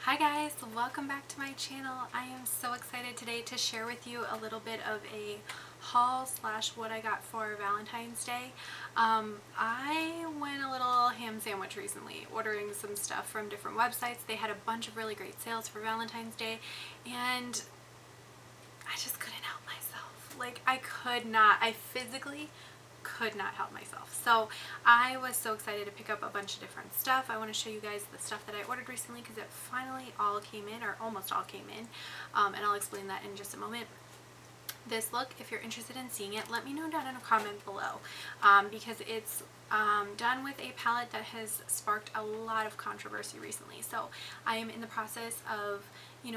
Hi guys, welcome back to my channel. I am so excited today to share with you a little bit of a haul slash what I got for Valentine's Day. I went a little ham sandwich recently, ordering some stuff from different websites. They had a bunch of really great sales for Valentine's Day and I just couldn't help myself. Like I physically could not help myself. So I was so excited to pick up a bunch of different stuff. I want to show you guys the stuff that I ordered recently because it finally all came in, or almost all came in, and I'll explain that in just a moment. This look, if you're interested in seeing it, let me know down in a comment below, because it's done with a palette that has sparked a lot of controversy recently. So I am in the process of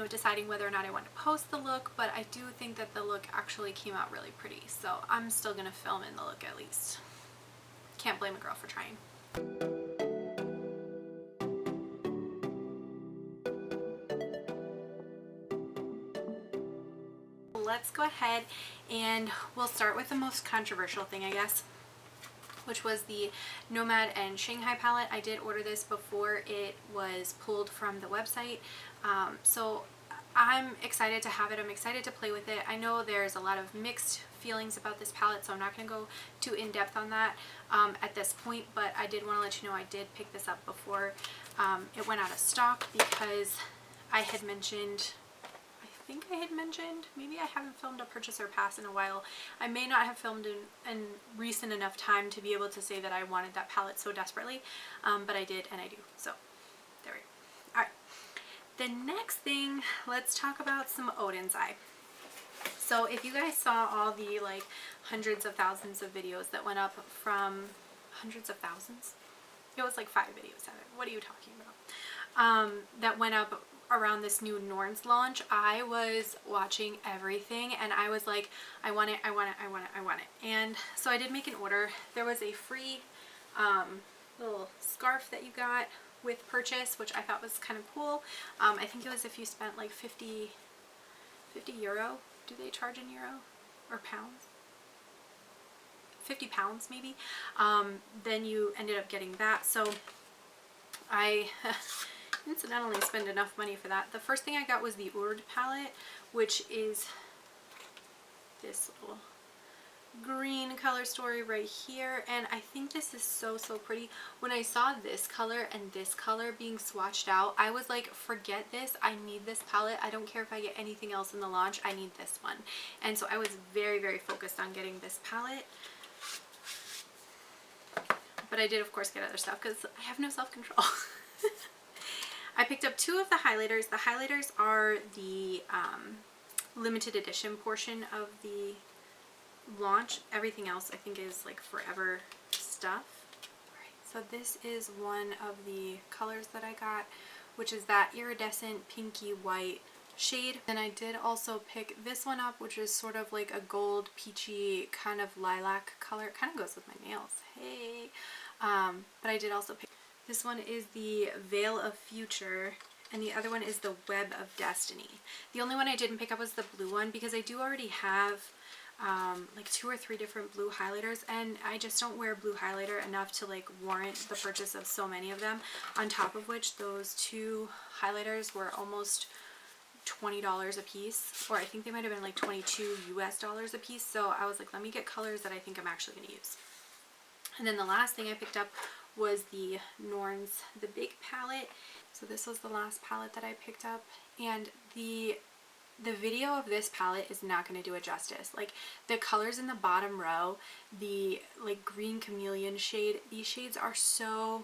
deciding whether or not I want to post the look, but I do think that the look actually came out really pretty, so I'm still gonna film in the look at least. Can't blame a girl for trying. Let's go ahead and we'll start with the most controversial thing, I guess, which was the Nomad and Shanghai palette. I did order this before it was pulled from the website, so I'm excited to have it. I'm excited to play with it. I know there's a lot of mixed feelings about this palette, so I'm not going to go too in depth on that at this point, but I did want to let you know I did pick this up before it went out of stock, because I had mentioned, maybe I haven't filmed a purchase or pass in a while. I may not have filmed in recent enough time to be able to say that I wanted that palette so desperately, but I did and I do. So there we go. Alright, the next thing, let's talk about some Odins Eye. So if you guys saw all the like hundreds of thousands of videos that went up from hundreds of thousands, it was like 5 videos of it. What are you talking about? That went up around this new Norns launch. I was watching everything and I was like, I want it, I want it, I want it, I want it. And so I did make an order. There was a free little scarf that you got with purchase, which I thought was kind of cool. I think it was if you spent like 50 euro. Do they charge in euro or pounds? 50 pounds maybe. Then you ended up getting that. So I incidentally spend enough money for that. The first thing I got was the Urd palette, which is this little green color story right here, and I think this is so pretty. When I saw this color and this color being swatched out, I was like, forget this, I need this palette. I don't care if I get anything else in the launch, I need this one. And so I was very focused on getting this palette, but I did of course get other stuff because I have no self-control. I picked up 2 of the highlighters. The highlighters are the limited edition portion of the launch. Everything else I think is like forever stuff. Alright, so this is one of the colors that I got, which is that iridescent pinky white shade. And I did also pick this one up, which is sort of like a gold peachy kind of lilac color. It kind of goes with my nails. Hey. But I did also pick this one. Is the Veil of Future, and the other one is the Web of Destiny. The only one I didn't pick up was the blue one because I do already have like 2 or 3 different blue highlighters, and I just don't wear blue highlighter enough to like warrant the purchase of so many of them. On top of which, those 2 highlighters were almost $20 a piece, or I think they might have been like $22 US a piece. So I was like, let me get colors that I think I'm actually going to use. And then the last thing I picked up was the Norns, the big palette. So this was the last palette that I picked up, and the video of this palette is not going to do it justice. Like the colors in the bottom row, the like green chameleon shade, these shades are so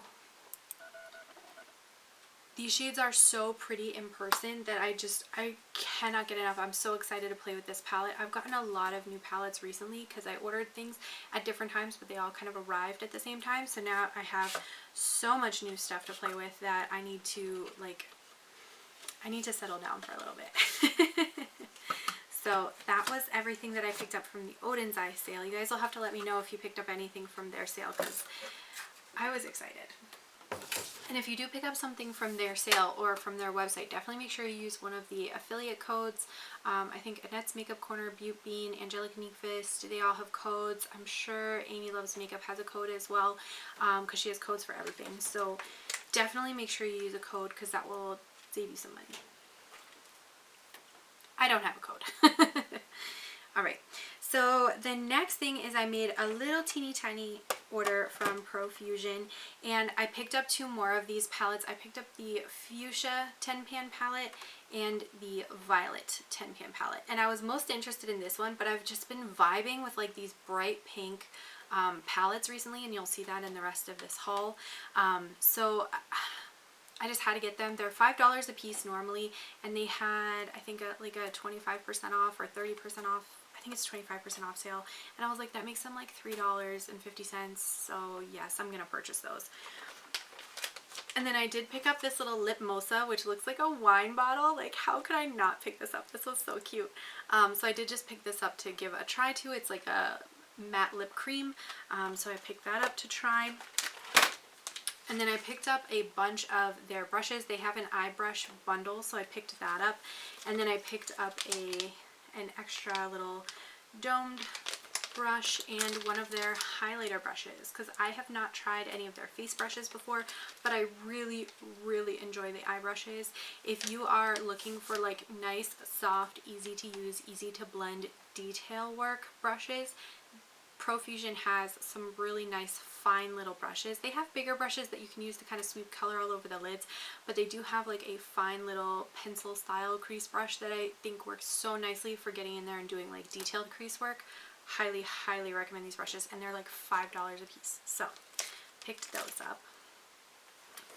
pretty in person that I cannot get enough. I'm so excited to play with this palette. I've gotten a lot of new palettes recently because I ordered things at different times, but they all kind of arrived at the same time. So now I have so much new stuff to play with that I need to settle down for a little bit. So that was everything that I picked up from the Odins Eye sale. You guys will have to let me know if you picked up anything from their sale because I was excited. And if you do pick up something from their sale or from their website, definitely make sure you use one of the affiliate codes. I think Annette's Makeup Corner, Butte Bean, Angelic Neekfist, they all have codes. I'm sure Amy Loves Makeup has a code as well, because she has codes for everything. So definitely make sure you use a code because that will Save you some money. I don't have a code. Alright, so the next thing is I made a little teeny tiny order from Profusion, and I picked up 2 more of these palettes. I picked up the Fuchsia 10-pan palette and the Violet 10-pan palette, and I was most interested in this one, but I've just been vibing with like these bright pink palettes recently, and you'll see that in the rest of this haul. So I just had to get them. They're $5 a piece normally, and they had, I think, like a 25% off or 30% off. I think it's 25% off sale, and I was like, that makes them like $3.50, so yes, I'm gonna purchase those. And then I did pick up this little lip mosa, which looks like a wine bottle. Like, how could I not pick this up? This was so cute. So I did just pick this up to give a try to. It's like a matte lip cream, so I picked that up to try. And then I picked up a bunch of their brushes. They have an eye brush bundle, so I picked that up. And then I picked up an extra little domed brush and one of their highlighter brushes, because I have not tried any of their face brushes before, but I really enjoy the eye brushes. If you are looking for like nice, soft, easy to use, easy to blend detail work brushes, Profusion has some really nice fine little brushes. They have bigger brushes that you can use to kind of sweep color all over the lids, but they do have like a fine little pencil style crease brush that I think works so nicely for getting in there and doing like detailed crease work. Highly recommend these brushes, and they're like $5 a piece, so picked those up.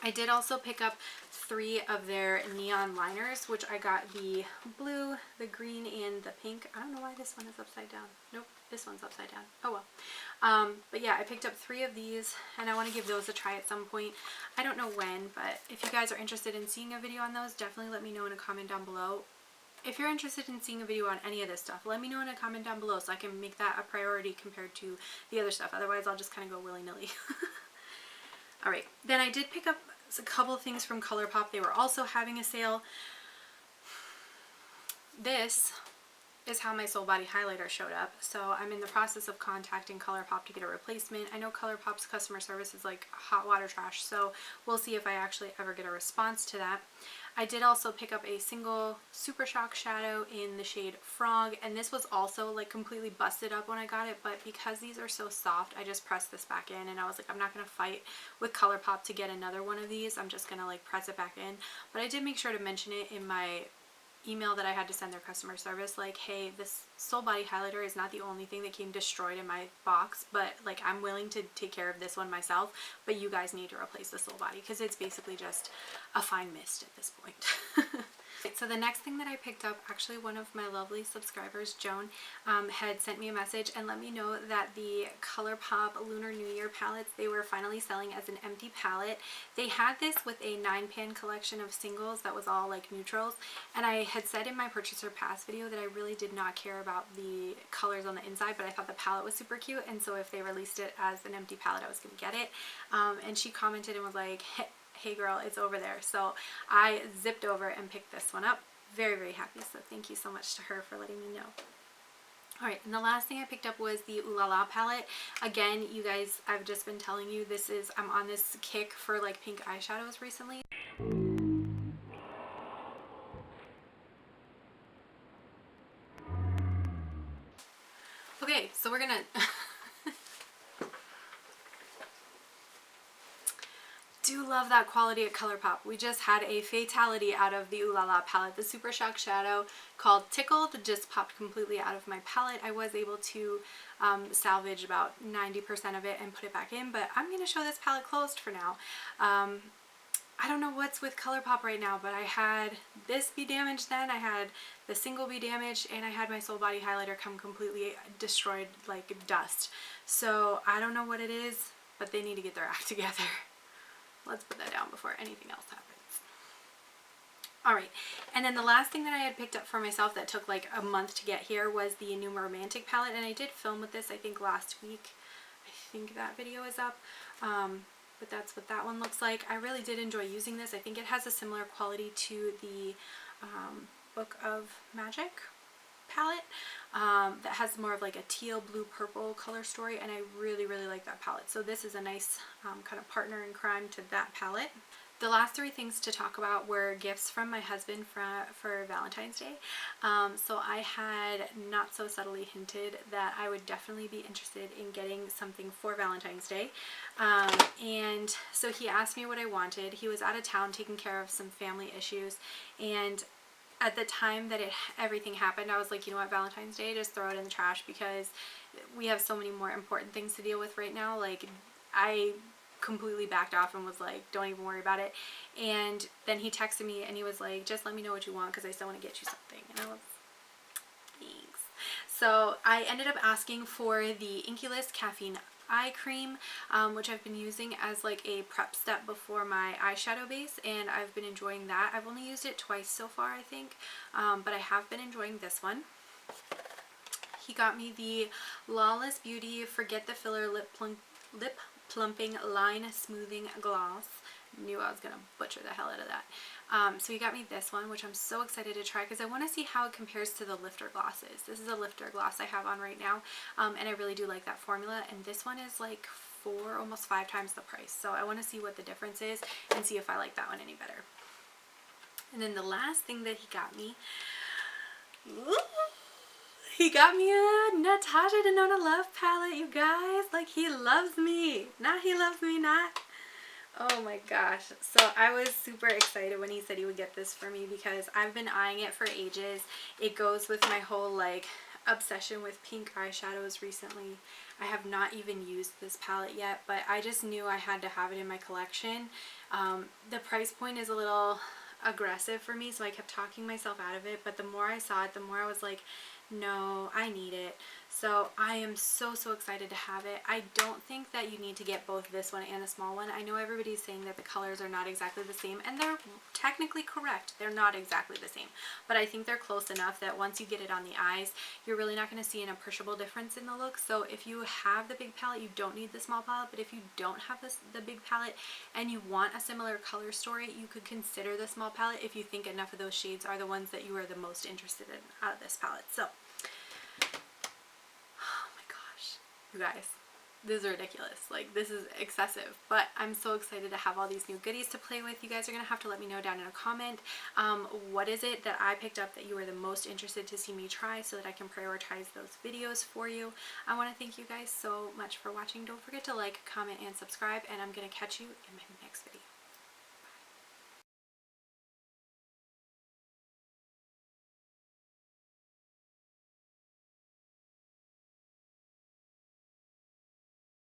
I did also pick up 3 of their neon liners, which I got the blue, the green, and the pink. I don't know why this one is upside down. Nope, this one's upside down. Oh well. But yeah, I picked up 3 of these, and I want to give those a try at some point. I don't know when, but if you guys are interested in seeing a video on those, definitely let me know in a comment down below. If you're interested in seeing a video on any of this stuff, let me know in a comment down below so I can make that a priority compared to the other stuff. Otherwise, I'll just kind of go willy-nilly. Alright, then I did pick up a couple things from ColourPop. They were also having a sale. This is how my Soul Body highlighter showed up. So I'm in the process of contacting ColourPop to get a replacement. I know ColourPop's customer service is like hot water trash, so we'll see if I actually ever get a response to that. I did also pick up a single Super Shock shadow in the shade Frog, and this was also like completely busted up when I got it, but because these are so soft, I just pressed this back in, and I was like, I'm not going to fight with ColourPop to get another one of these. I'm just going to like press it back in. But I did make sure to mention it in my email that I had to send their customer service, like, hey, this Soul Body highlighter is not the only thing that came destroyed in my box, but like I'm willing to take care of this one myself, but you guys need to replace the Soul Body because it's basically just a fine mist at this point. So the next thing that I picked up, actually one of my lovely subscribers, Joan, had sent me a message and let me know that the ColourPop Lunar New Year palettes, they were finally selling as an empty palette. They had this with a 9-pan collection of singles that was all like neutrals, and I had said in my purchaser pass video that I really did not care about the colors on the inside, but I thought the palette was super cute, and so if they released it as an empty palette, I was going to get it. And she commented and was like, hey girl, it's over there. So I zipped over and picked this one up. Very happy, so thank you so much to her for letting me know. Alright, and the last thing I picked up was the Ooh La La palette. Again, you guys, I've just been telling you, I'm on this kick for like pink eyeshadows recently. Okay, so we're gonna do love that quality at ColourPop. We just had a fatality out of the Ooh La La palette. The Super Shock shadow called Tickled just popped completely out of my palette. I was able to salvage about 90% of it and put it back in, but I'm going to show this palette closed for now. I don't know what's with ColourPop right now, but I had this be damaged then, I had the single be damaged, and I had my Soul Body highlighter come completely destroyed like dust. So I don't know what it is, but they need to get their act together. Let's put that down before anything else happens. Alright, and then the last thing that I had picked up for myself that took like a month to get here was the New Romantic palette, and I did film with this I think last week. I think that video is up, but that's what that one looks like. I really did enjoy using this. I think it has a similar quality to the Book of Magic palette that has more of like a teal, blue, purple color story, and I really like that palette. So this is a nice kind of partner in crime to that palette. the last three things to talk about were gifts from my husband for Valentine's Day. So I had not so subtly hinted that I would definitely be interested in getting something for Valentine's Day. And so he asked me what I wanted. He was out of town taking care of some family issues, and at the time that everything happened, I was like, you know what, Valentine's Day, just throw it in the trash, because we have so many more important things to deal with right now. Like, I completely backed off and was like, don't even worry about it. And then he texted me and he was like, just let me know what you want, because I still want to get you something. And I was, thanks. So I ended up asking for the Inculus Caffeine Eye Cream, which I've been using as like a prep step before my eyeshadow base, and I've been enjoying that. I've only used it twice so far, I think, but I have been enjoying this one. He got me the Lawless Beauty Forget the Filler Lip Plumping Line Smoothing Gloss. Knew I was gonna butcher the hell out of that. So he got me this one, which I'm so excited to try, because I want to see how it compares to the lifter glosses. This is a lifter gloss I have on right now, and I really do like that formula, and this one is like almost 5 times the price. So I want to see what the difference is and see if I like that one any better. And then the last thing that he got me, he got me a Natasha Denona Love palette, you guys. Like, he loves me. Not he loves me not. Oh my gosh. So I was super excited when he said he would get this for me, because I've been eyeing it for ages. It goes with my whole like obsession with pink eyeshadows recently. I have not even used this palette yet, but I just knew I had to have it in my collection. The price point is a little aggressive for me, so I kept talking myself out of it, but the more I saw it, the more I was like, no, I need it. So I am so excited to have it. I don't think that you need to get both this one and a small one. I know everybody's saying that the colors are not exactly the same, and they're technically correct. They're not exactly the same, but I think they're close enough that once you get it on the eyes, you're really not going to see an appreciable difference in the look. So if you have the big palette, you don't need the small palette, but if you don't have the big palette and you want a similar color story, you could consider the small palette if you think enough of those shades are the ones that you are the most interested in out of this palette. So you guys, this is ridiculous. Like, this is excessive, but I'm so excited to have all these new goodies to play with. You guys are gonna have to let me know down in a comment, what is it that I picked up that you are the most interested to see me try, so that I can prioritize those videos for you. I want to thank you guys so much for watching. Don't forget to like, comment, and subscribe, and I'm gonna catch you in my next video.